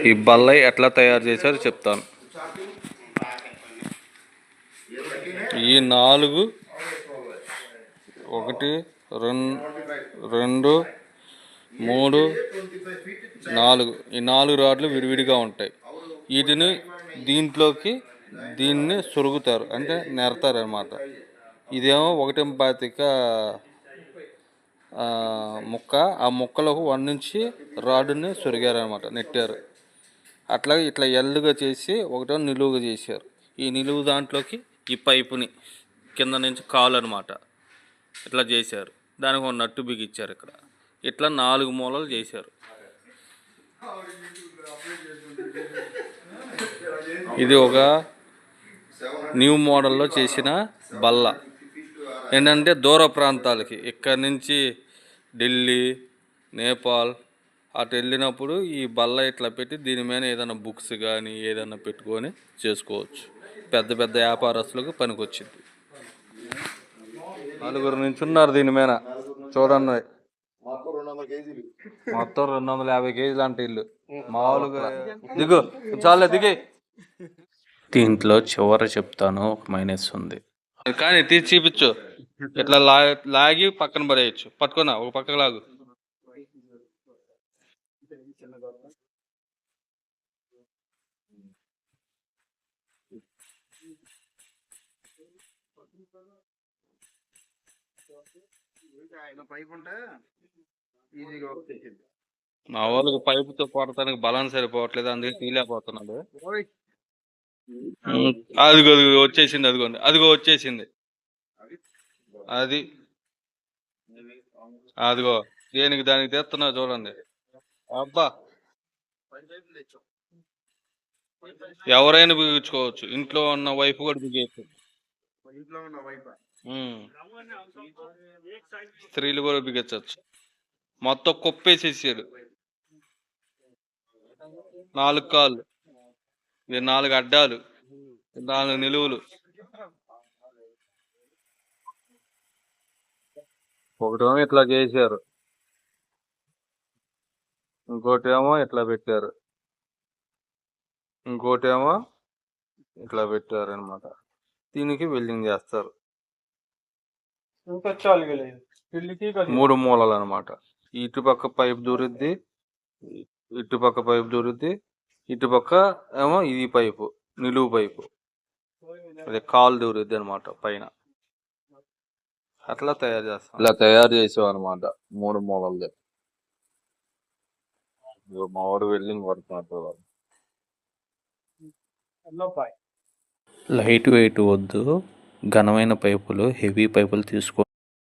ఈ బల్ల ఎట్లా తయారు చేశారో చెప్తాను. ఈ 4 1 2 3 4 ఈ 4 రాడ్లు విడివిడిగా ఉంటాయి. వీటిని దీన్ని సొరుగుతారు, అంటే నెరతారు అన్నమాట. ఇదేమో 1.25 ముక్క. ఆ ముక్కలకు 1 ఇంచి రాడ్ని సొరిగారు అనమాట, నెట్టారు. అట్లాగే ఇట్లా ఎల్లుగా చేసి ఒకటో నిలువుగా చేశారు. ఈ నిలువు దాంట్లోకి ఈ పైపుని కింద నుంచి కాలు అనమాట ఇట్లా చేశారు. దానికి ఒక నట్టు బిగిచ్చారు. ఇక్కడ ఇట్లా 4 మూలలు చేశారు. ఇది ఒక న్యూ మోడల్లో చేసిన బల్ల. ఏంటంటే దూర ప్రాంతాలకి ఇక్కడి నుంచి ఢిల్లీ, నేపాల్ అటు వెళ్ళినప్పుడు ఈ బల్ల ఇట్లా పెట్టి దీని మీద ఏదైనా బుక్స్ కానీ ఏదైనా పెట్టుకొని చేసుకోవచ్చు. పెద్ద పెద్ద వ్యాపారస్తులకు పనికొచ్చింది. 4 నుంచి ఉన్నారు దీని మీద. చూడండి, మొత్తం 250 కేజీలు అంటే ఇల్లు మామూలుగా. దిగు, చాలా దిగి. దీంట్లో చివర చెప్తాను, ఒక మైనస్ ఉంది కానీ తీసి చూపించు. ఇట్లా లాగి పక్కన పడేయచ్చు. పట్టుకున్నా ఒక పక్కకు లాగు. మా వాళ్ళకి పైపుతో కొడతానికి బలం సరిపోవట్లేదు, అందుకే తీలేకపోతున్నాడు. అదిగో వచ్చేసింది, అదిగో వచ్చేసింది. అదిగో దేనికి దానికి తెస్తున్నా చూడండి. అబ్బా, ఎవరైనా బిగించుకోవచ్చు. ఇంట్లో ఉన్న వైపు కూడా బిగించు. స్త్రీలు కూడా బిగించవచ్చు. మొత్తం కుప్పేసేసాడు. 4 కాళ్ళు, 4 అడ్డాలు, 4 నిలువులు. ఒకటేమో ఇట్లా చేశారు, ఇంకోటేమో ఇట్లా పెట్టారు, ఇంకోటేమో ఇట్లా పెట్టారు అనమాట. దీనికి వెల్డింగ్ చేస్తారు. 3 మూలలు అనమాట. ఇటుపక్క పైపు దూరుద్ది, ఇటుపక్క పైపు దూరుద్ది, ఇటుపక్క ఏమో ఇది పైపు, నిలువు పైపు, అదే కాలు దూరుద్ది అనమాట పైన. అట్లా తయారు చేస్తాం. ఇలా తయారు చేసాం అనమాట 3 మూలలది. మా వాడు వెల్డింగ్ పడుతున్నట్టు. లైట్ వెయిట్ వద్దు, ఘనమైన పైపులు, హెవీ పైపులు తీసుకో.